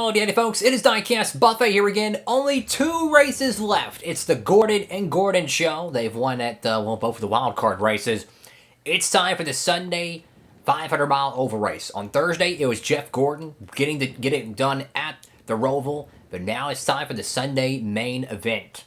Howdy, howdy folks, it is Diecastbuffet here again. Only 2 races left. It's the Gordon and Gordon show. They've won at, both of the wild card races. It's time for the Sunday 500-mile oval race. On Thursday, it was Jeff Gordon getting it done at the Roval. But now it's time for the Sunday main event.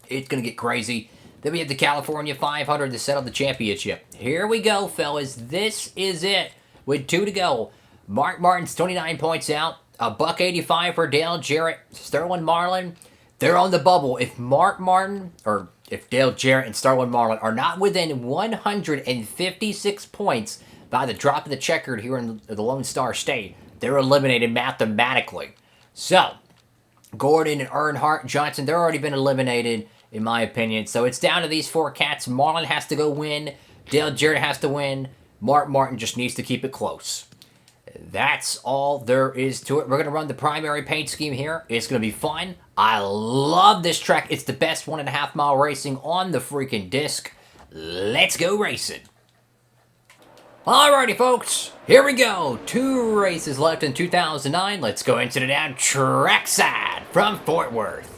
It's going to get crazy. Then we have the California 500 to settle the championship. Here we go, fellas. This is it. With 2 to go. Mark Martin's 29 points out. A $1.85 for Dale Jarrett. Sterling Marlin, they're on the bubble. If Mark Martin, or if Dale Jarrett and Sterling Marlin are not within 156 points by the drop of the checkered here in the Lone Star State, they're eliminated mathematically. So, Gordon and Earnhardt, Johnson, they're already been eliminated, in my opinion. So it's down to these 4 cats. Marlin has to go win. Dale Jarrett has to win. Mark Martin just needs to keep it close. That's all there is to it. We're going to run the primary paint scheme here. It's going to be fun. I love this track. It's the best 1.5 mile racing on the freaking disc. Let's go racing. Alrighty, folks. Here we go. 2 races left in 2009. Let's go into the down trackside from Fort Worth.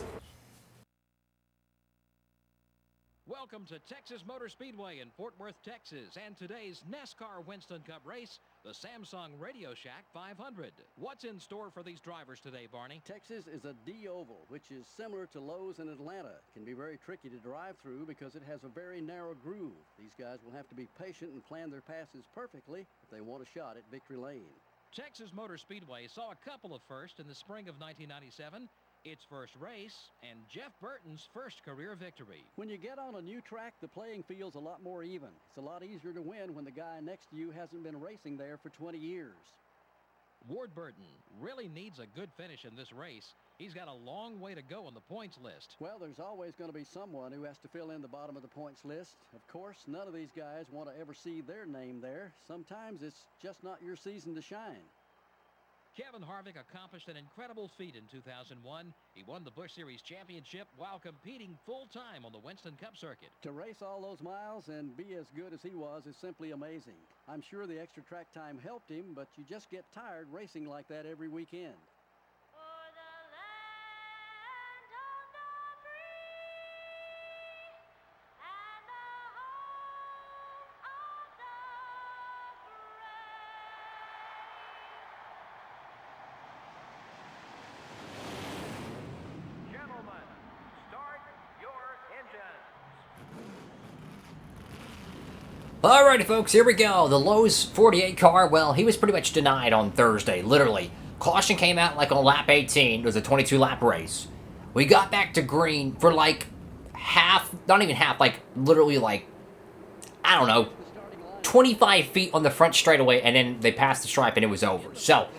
Welcome to Texas Motor Speedway in Fort Worth, Texas, and today's NASCAR Winston Cup race, the Samsung Radio Shack 500. What's in store for these drivers today, Barney? Texas is a D-oval, which is similar to Lowe's in Atlanta. It can be very tricky to drive through because it has a very narrow groove. These guys will have to be patient and plan their passes perfectly if they want a shot at victory lane. Texas Motor Speedway saw a couple of firsts in the spring of 1997. Its first race, and Jeff Burton's first career victory. When you get on a new track, the playing field's a lot more even. It's a lot easier to win when the guy next to you hasn't been racing there for 20 years. Ward Burton really needs a good finish in this race. He's got a long way to go on the points list. Well, there's always going to be someone who has to fill in the bottom of the points list. Of course, none of these guys want to ever see their name there. Sometimes it's just not your season to shine. Kevin Harvick accomplished an incredible feat in 2001. He won the Busch Series championship while competing full-time on the Winston Cup circuit. To race all those miles and be as good as he was is simply amazing. I'm sure the extra track time helped him, but you just get tired racing like that every weekend. Alrighty, folks, here we go. The Lowe's 48 car, well, he was pretty much denied on Thursday, literally. Caution came out like on lap 18. It was a 22-lap race. We got back to green for like half, not even half, like literally like, I don't know, 25 feet on the front straightaway, and then they passed the stripe and it was over. So,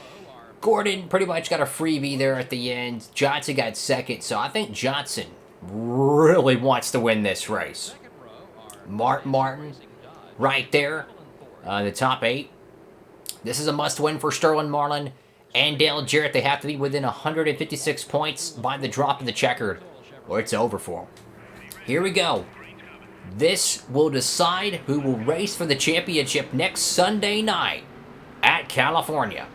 Gordon pretty much got a freebie there at the end. Johnson got second, so I think Johnson really wants to win this race. Mark Martin right there, the top 8. This is a must-win for Sterling Marlin and Dale Jarrett. They have to be within 156 points by the drop of the checkered, or it's over for them. Here we go. This will decide who will race for the championship next Sunday night at California.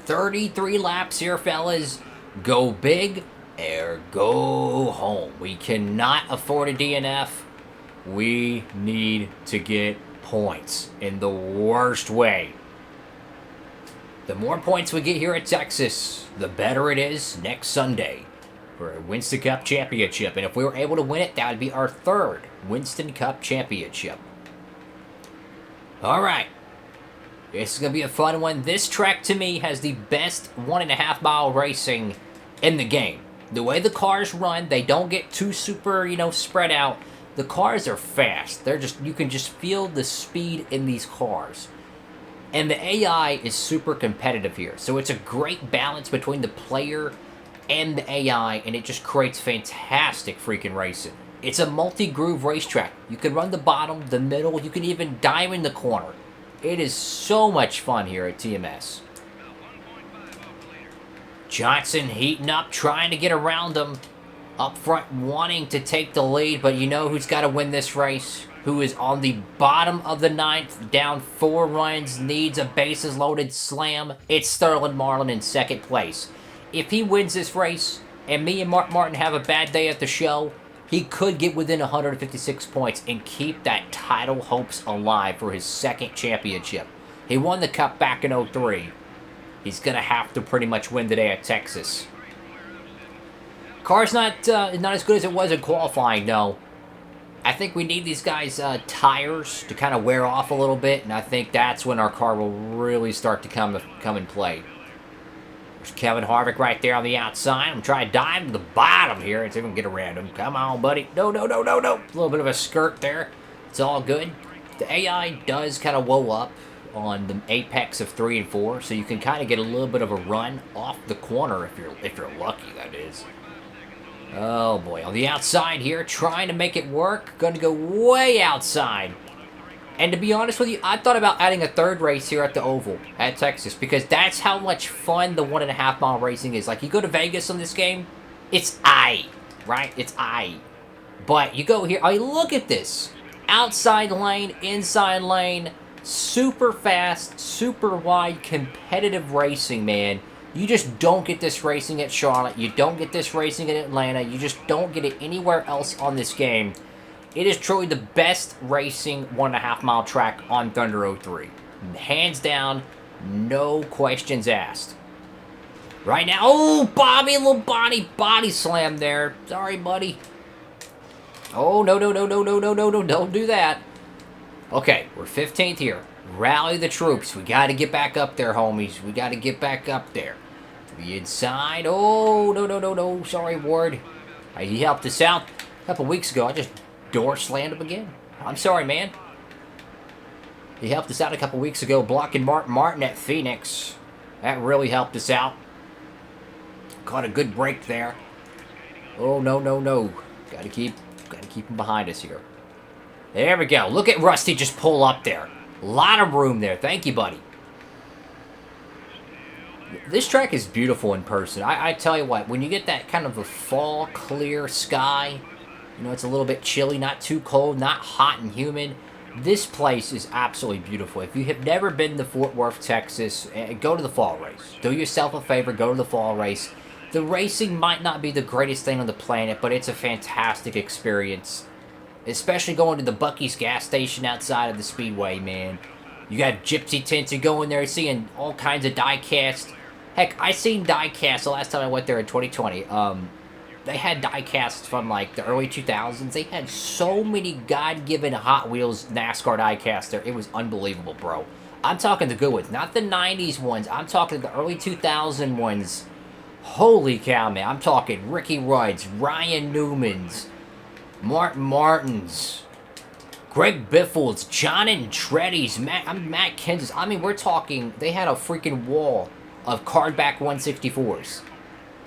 33 laps here, fellas. Go big or go home. We cannot afford a DNF. We need to get points in the worst way. The more points we get here at Texas, the better it is next Sunday for a Winston Cup championship. And if we were able to win it, that would be our 3rd Winston Cup championship. All right. This is going to be a fun one. This track, to me, has the best 1.5 mile racing in the game. The way the cars run, they don't get too super, spread out. The cars are fast. You can just feel the speed in these cars. And the AI is super competitive here. So it's a great balance between the player and the AI, and it just creates fantastic freaking racing. It's a multi-groove racetrack. You can run the bottom, the middle, you can even dive in the corner. It is so much fun here at TMS. Johnson heating up, trying to get around him. Up front, wanting to take the lead, but you know who's got to win this race? who is on the bottom of the ninth, down 4 runs, needs a bases-loaded slam. It's Sterling Marlin in second place. If he wins this race, and me and Mark Martin have a bad day at the show, he could get within 156 points and keep that title hopes alive for his second championship. He won the Cup back in 03. He's going to have to pretty much win today at Texas. Car's not as good as it was in qualifying, no. I think we need these guys' tires to kind of wear off a little bit, and I think that's when our car will really start to come in play. There's Kevin Harvick right there on the outside. I'm trying to dive to the bottom here and see if we can get around him. Come on, buddy. No. A little bit of a skirt there. It's all good. The AI does kind of woe up on the apex of 3 and 4, so you can kind of get a little bit of a run off the corner if you're lucky, that is. Oh boy, on the outside here, trying to make it work. Going to go way outside. And to be honest with you, I thought about adding a third race here at the Oval at Texas, because that's how much fun the 1.5 mile racing is. Like, you go to Vegas on this game, it's right? It's But you go here, look at this. Outside lane, inside lane, super fast, super wide, competitive racing, man. You just don't get this racing at Charlotte. You don't get this racing in Atlanta. You just don't get it anywhere else on this game. It is truly the best racing 1.5 mile track on Thunder 03. Hands down, no questions asked. Right now, oh, Bobby, a little body slam there. Sorry, buddy. Oh, no, don't do that. Okay, we're 15th here. Rally the troops. We got to get back up there, homies. We got to get back up there. To the inside. Oh, no. Sorry, Ward. He helped us out a couple weeks ago. I just door slammed him again. I'm sorry, man. He helped us out a couple weeks ago, blocking Martin at Phoenix. That really helped us out. Caught a good break there. Oh, no. Got to keep him behind us here. There we go. Look at Rusty just pull up there. A lot of room there. Thank you, buddy. This track is beautiful in person. I tell you what, when you get that kind of a fall, clear sky, you know, it's a little bit chilly, not too cold, not hot and humid. This place is absolutely beautiful. If you have never been to Fort Worth, Texas, go to the fall race. Do yourself a favor, go to the fall race. The racing might not be the greatest thing on the planet, but it's a fantastic experience. Especially going to the Buc-ee's gas station outside of the Speedway, man. You got gypsy tents, you go in there seeing all kinds of diecast. Heck, I seen diecast the last time I went there in 2020. They had diecasts from like the early 2000s. They had so many God-given Hot Wheels NASCAR diecasts there. It was unbelievable, bro. I'm talking the good ones, not the 90s ones. I'm talking the early 2000 ones. Holy cow, man. I'm talking Ricky Rudd's, Ryan Newman's, Martin Martin's, Greg Biffle's, John Andretti's, Matt Kenseth's. I mean, we're talking, they had a freaking wall of cardback 164s.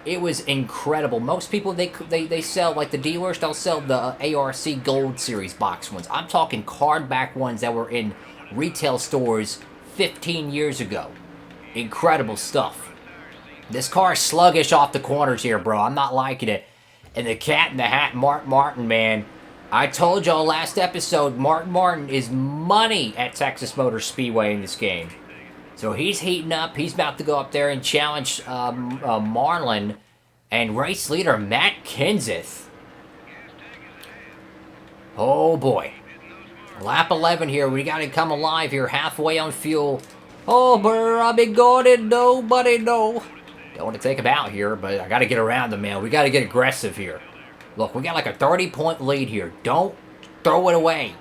It was incredible. Most people, they sell, like the dealers, they'll sell the ARC Gold Series box ones. I'm talking cardback ones that were in retail stores 15 years ago. Incredible stuff. This car is sluggish off the corners here, bro. I'm not liking it. And the cat in the hat, Mark Martin, man. I told y'all last episode, Mark Martin is money at Texas Motor Speedway in this game. So he's heating up. He's about to go up there and challenge Marlin and race leader Matt Kenseth. Oh, boy. Lap 11 here. We got to come alive here. Halfway on fuel. Oh, Robbie Gordon. Nobody know. Don't want to take him out here, but I got to get around him, man. We got to get aggressive here. Look, we got like a 30-point lead here. Don't throw it away.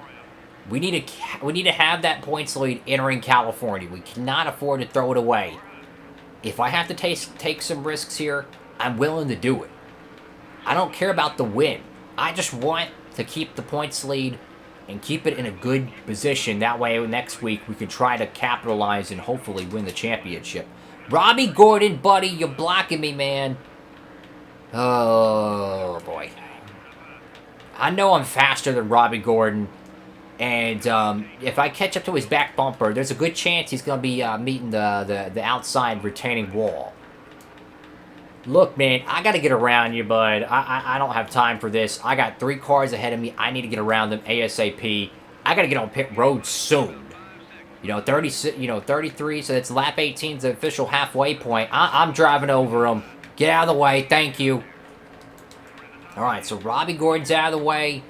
We need to have that points lead entering California. We cannot afford to throw it away. If I have to take some risks here, I'm willing to do it. I don't care about the win. I just want to keep the points lead and keep it in a good position. That way, next week, we can try to capitalize and hopefully win the championship. Robbie Gordon, buddy, you're blocking me, man. Oh, boy. I know I'm faster than Robbie Gordon. And if I catch up to his back bumper, there's a good chance he's going to be meeting the outside retaining wall. Look, man, I got to get around you, bud. I don't have time for this. I got 3 cars ahead of me. I need to get around them ASAP. I got to get on pit road soon. 33, so that's lap 18 is the official halfway point. I'm driving over him. Get out of the way. Thank you. All right, so Robbie Gordon's out of the way.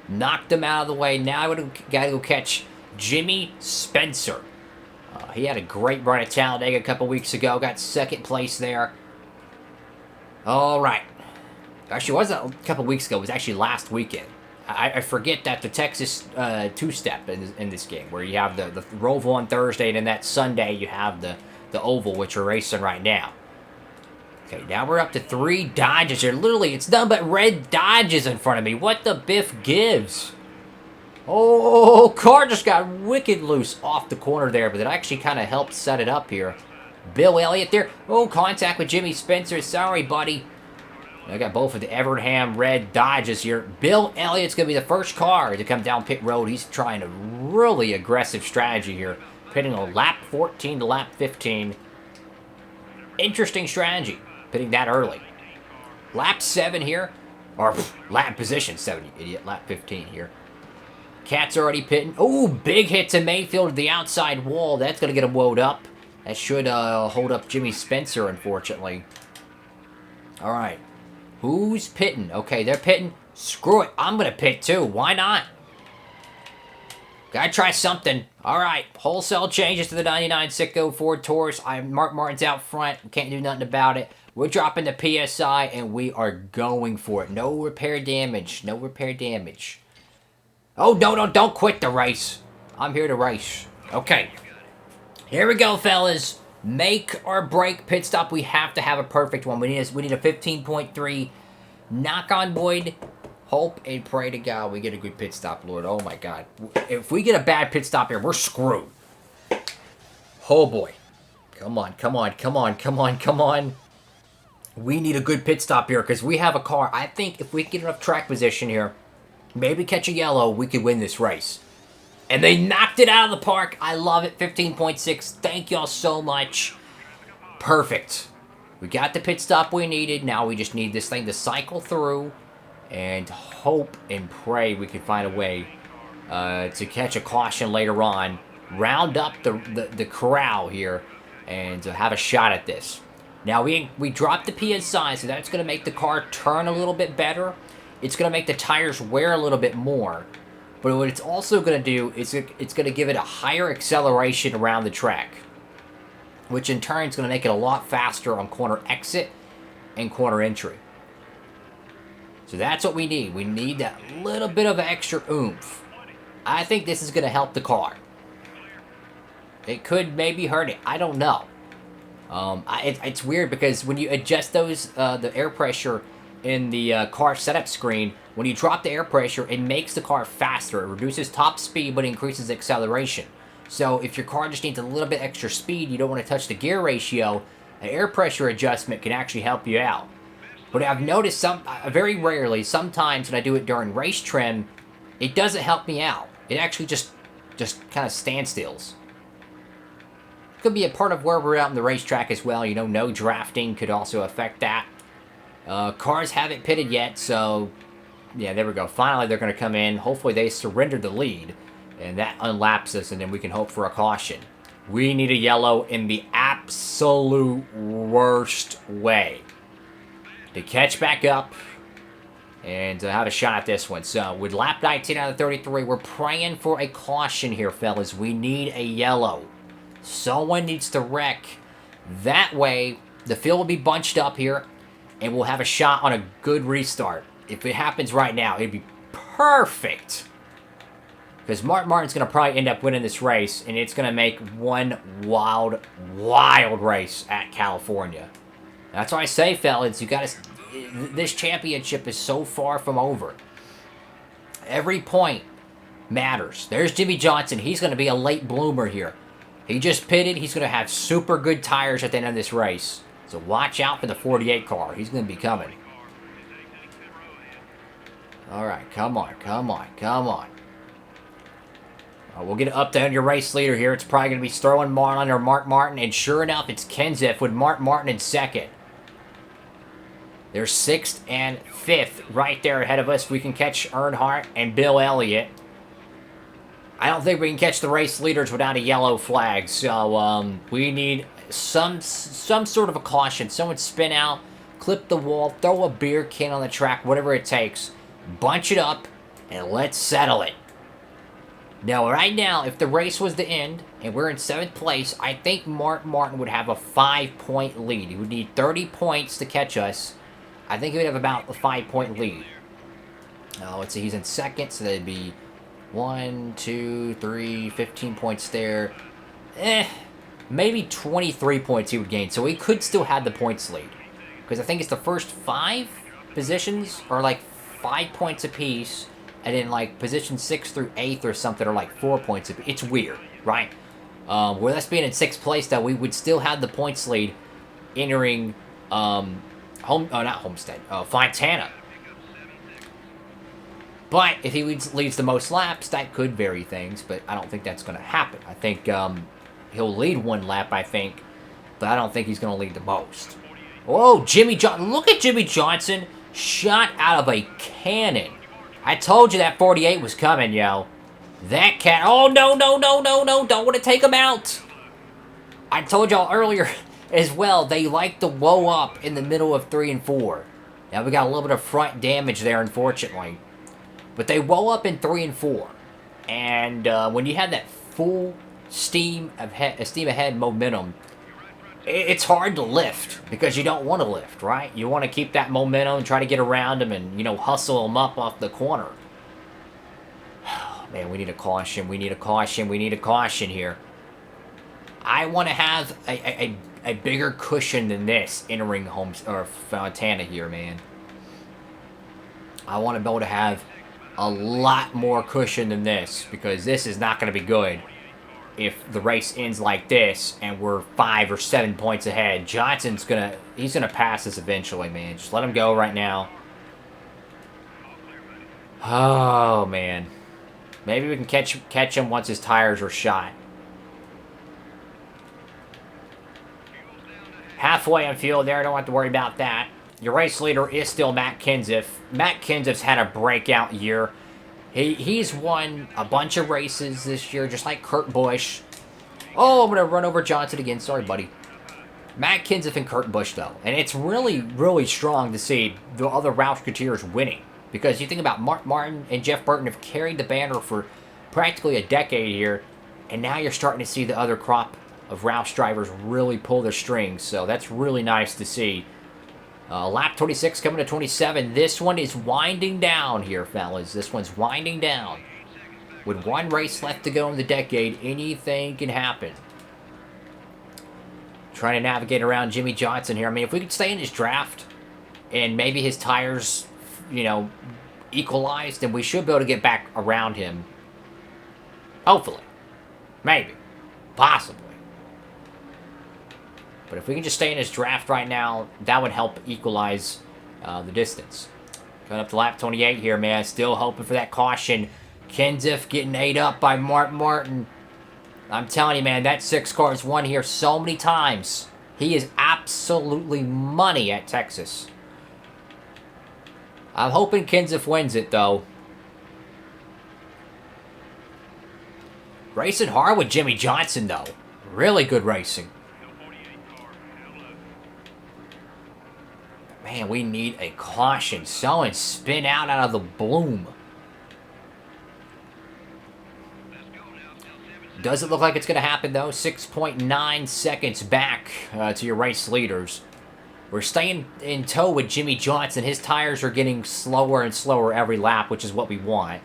Knocked him out of the way. Now I got to go catch Jimmy Spencer. He had a great run at Talladega a couple weeks ago. Got second place there. All right. Actually, it wasn't a couple weeks ago. It was actually last weekend. I forget that the Texas two-step in this game, where you have the Roval on Thursday, and then that Sunday you have the Oval, which we're racing right now. Okay, now we're up to 3 Dodges here. Literally, it's nothing but red Dodges in front of me. What the Biff gives? Oh, car just got wicked loose off the corner there, but it actually kind of helped set it up here. Bill Elliott there. Oh, contact with Jimmy Spencer. Sorry, buddy. I got both of the Evernham red Dodges here. Bill Elliott's going to be the first car to come down pit road. He's trying a really aggressive strategy here. Pitting on lap 14 to lap 15. Interesting strategy. Pitting that early. Lap 7 here. Or lap position 7, you idiot. Lap 15 here. Cat's already pitting. Oh, big hit to Mayfield to the outside wall. That's going to get him woed up. That should hold up Jimmy Spencer, unfortunately. All right. Who's pitting? Okay, they're pitting. Screw it. I'm going to pit too. Why not? Gotta try something. All right. Wholesale changes to the 99 Sitco Ford Taurus. Mark Martin's out front. Can't do nothing about it. We're dropping the PSI, and we are going for it. No repair damage. No repair damage. Oh, no, don't quit the race. I'm here to race. Okay. Here we go, fellas. Make or break pit stop. We have to have a perfect one. We need a 15.3. Knock on wood. Hope and pray to God we get a good pit stop, Lord. Oh, my God. If we get a bad pit stop here, we're screwed. Oh, boy. Come on, come on, come on, come on, come on. We need a good pit stop here because we have a car. I think if we get enough track position here, maybe catch a yellow, we could win this race. And they knocked it out of the park. I love it. 15.6. Thank y'all so much. Perfect. We got the pit stop we needed. Now we just need this thing to cycle through and hope and pray we can find a way to catch a caution later on. Round up the corral here and have a shot at this. Now we dropped the PSI, so that's going to make the car turn a little bit better. It's going to make the tires wear a little bit more. But what it's also going to do is it's going to give it a higher acceleration around the track, which in turn is going to make it a lot faster on corner exit and corner entry. So that's what we need. We need that little bit of extra oomph. I think this is going to help the car. It could maybe hurt it. I don't know. It's weird because when you adjust those the air pressure in the car setup screen, when you drop the air pressure, it makes the car faster. It reduces top speed, but increases acceleration. So if your car just needs a little bit extra speed, you don't want to touch the gear ratio, an air pressure adjustment can actually help you out. But I've noticed very rarely, sometimes when I do it during race trim, it doesn't help me out. It actually just kind of standstills. Could be a part of where we're out in the racetrack as well. No drafting could also affect that. Cars haven't pitted yet, so yeah, there we go. Finally, they're going to come in. Hopefully, they surrender the lead, and that unlaps us, and then we can hope for a caution. We need a yellow in the absolute worst way to catch back up and have a shot at this one. So, with lap 19 out of 33, we're praying for a caution here, fellas. We need a yellow. Someone needs to wreck. That way, the field will be bunched up here, and we'll have a shot on a good restart. If it happens right now, it'd be perfect. Because Mark Martin's going to probably end up winning this race, and it's going to make one wild, wild race at California. That's why I say, fellas, you got to. This championship is so far from over. Every point matters. There's Jimmy Johnson. He's going to be a late bloomer here. He just pitted. He's going to have super good tires at the end of this race. So watch out for the 48 car. He's going to be coming. All right, come on, come on, come on. We'll get an update on your race leader here. It's probably going to be Sterling Marlin or Mark Martin. And sure enough, it's Kenseth with Mark Martin in second. They're 6th and 5th right there ahead of us. We can catch Earnhardt and Bill Elliott. I don't think we can catch the race leaders without a yellow flag. So we need some sort of a caution. Someone spin out, clip the wall, throw a beer can on the track, whatever it takes. Bunch it up, and let's settle it. Now, right now, if the race was to end, and we're in 7th place, I think Mark Martin would have a 5-point lead. He would need 30 points to catch us. I think he would have about a 5-point lead. Let's see, he's in 2nd, so that'd be 1, 2, 3, 15 points there. Maybe 23 points he would gain, so he could still have the points lead. Because I think it's the first 5 positions are like 5 points apiece. And then, like, position 6th through 8th or something are, like, 4 points. It's weird, right? With us being in 6th place, though, we would still have the points lead entering, Fontana. But if he leads the most laps, that could vary things. But I don't think that's going to happen. I think he'll lead 1 lap, I think. But I don't think he's going to lead the most. Whoa, Jimmy Johnson. Look at Jimmy Johnson. Shot out of a cannon. I told you that 48 was coming, yo. That cat... Oh, no. Don't want to take him out. I told y'all earlier as well, they like to woe up in the middle of 3 and 4. Now, we got a little bit of front damage there, unfortunately. But they woe up in 3 and 4. And when you have that full steam ahead momentum, it's hard to lift because you don't want to lift, right? You want to keep that momentum, try to get around them, and, you know, hustle them up off the corner. Man, we need a caution. We need a caution. We need a caution here. I want to have a bigger cushion than this entering Fontana here, man. I want to be able to have a lot more cushion than this because this is not going to be good. If the race ends like this and we're 5 or 7 points ahead, Johnson's he's gonna pass us eventually, man. Just let him go right now. Oh man, maybe we can catch him once his tires are shot. Halfway on fuel there. Don't have to worry about that. Your race leader is still Matt Kenseth. Matt Kenseth's had a breakout year. He's won a bunch of races this year, just like Kurt Busch. Oh, I'm going to run over Johnson again. Sorry, buddy. Matt Kenseth and Kurt Busch, though. And it's really, really strong to see the other Roush winning. Because you think about Mark Martin and Jeff Burton have carried the banner for practically a decade here. And now you're starting to see the other crop of Roush drivers really pull their strings. So that's really nice to see. Lap 26 coming to 27. This one is winding down here, fellas. This one's winding down. With 1 race left to go in the decade, anything can happen. Trying to navigate around Jimmy Johnson here. I mean, if we could stay in his draft and maybe his tires, you know, equalized, then we should be able to get back around him. Hopefully. Maybe. Possibly. But if we can just stay in his draft right now, that would help equalize the distance. Coming up to lap 28 here, man. Still hoping for that caution. Kenseth getting ate up by Mark Martin. I'm telling you, man, that 6 car's won here so many times. He is absolutely money at Texas. I'm hoping Kenseth wins it, though. Racing hard with Jimmy Johnson, though. Really good racing. Man, we need a caution. Someone spin out of the bloom. Doesn't look like it's going to happen, though. 6.9 seconds back to your race leaders. We're staying in tow with Jimmy Johnson. His tires are getting slower and slower every lap, which is what we want.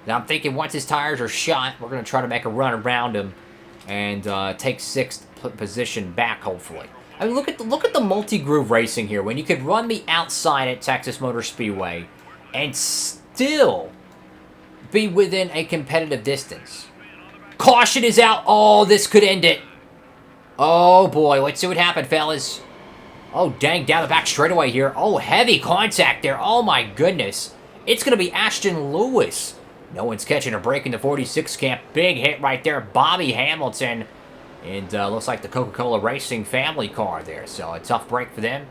Now, I'm thinking once his tires are shot, we're going to try to make a run around him and take 6th position back, hopefully. I mean, look at the multi-groove racing here. When you could run the outside at Texas Motor Speedway and still be within a competitive distance. Caution is out. Oh, this could end it. Oh, boy. Let's see what happened, fellas. Oh, dang. Down the back straightaway here. Oh, heavy contact there. Oh, my goodness. It's going to be Ashton Lewis. No one's catching a break in the 46 camp. Big hit right there. Bobby Hamilton. And looks like the Coca-Cola Racing family car there. So a tough break for them.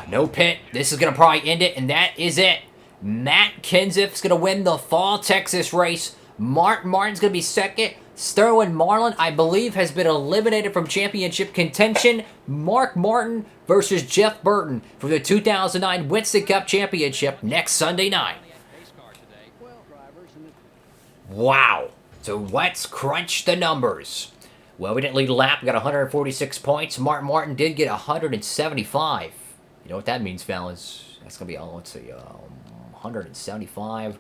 No pit. This is going to probably end it. And that is it. Matt Kenseth's going to win the Fall Texas race Mark Martin's going to be second. Sterling Marlin, I believe, has been eliminated from championship contention. Mark Martin versus Jeff Burton for the 2009 Winston Cup Championship next Sunday night. Wow. So let's crunch the numbers. Well, we didn't lead a lap. We got 146 points. Mark Martin did get 175. You know what that means, fellas? That's going to be, let's see, 175.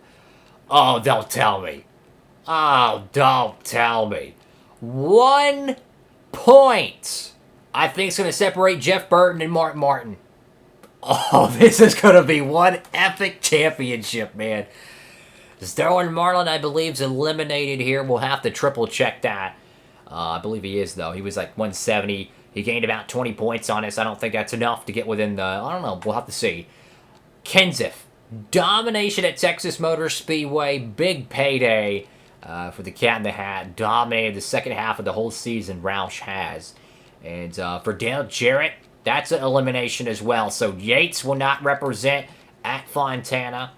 Oh, don't tell me. Oh, don't tell me. 1 point. I think it's going to separate Jeff Burton and Mark Martin. Oh, this is going to be one epic championship, man. Sterling Marlin, I believe, is eliminated here. We'll have to triple check that. I believe he is, though. He was like 170. He gained about 20 points on us. I don't think that's enough to get within the... I don't know. We'll have to see. Kenseth. Domination at Texas Motor Speedway. Big payday for the Cat in the Hat. Dominated the second half of the whole season, Roush has. And for Dale Jarrett, that's an elimination as well. So Yates will not represent at Fontana.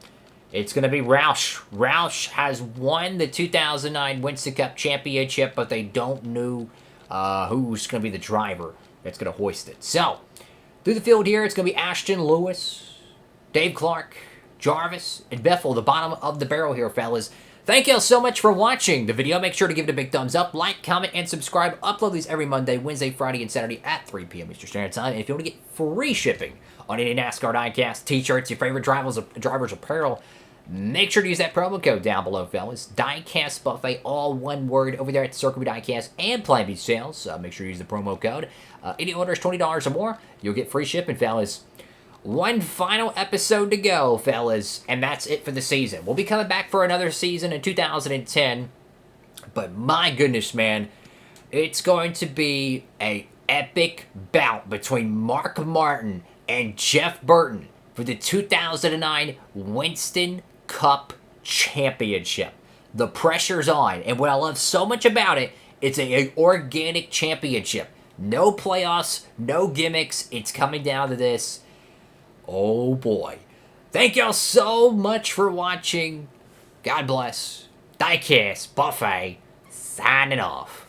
It's going to be Roush. Roush has won the 2009 Winston Cup Championship, but they don't know who's going to be the driver that's going to hoist it. So, through the field here, it's going to be Ashton Lewis, Dave Clark, Jarvis, and Bethel, the bottom of the barrel here, fellas. Thank you all so much for watching the video. Make sure to give it a big thumbs up, like, comment, and subscribe. Upload these every Monday, Wednesday, Friday, and Saturday at 3 p.m. Eastern Standard Time. And if you want to get free shipping on any NASCAR Diecast t-shirts, your favorite driver's apparel, make sure to use that promo code down below, fellas. Diecastbuffet, all one word, over there at Circle B Diecast and Plan B Sales. Make sure to use the promo code. Any orders $20 or more, you'll get free shipping, fellas. One final episode to go, fellas, and that's it for the season. We'll be coming back for another season in 2010, but my goodness, man, it's going to be an epic bout between Mark Martin and Jeff Burton for the 2009 Winston Cup Championship. The pressure's on, and what I love so much about it, it's an organic championship. No playoffs, no gimmicks. It's coming down to this. Oh boy. Thank y'all so much for watching. God bless. Diecastbuffet signing off.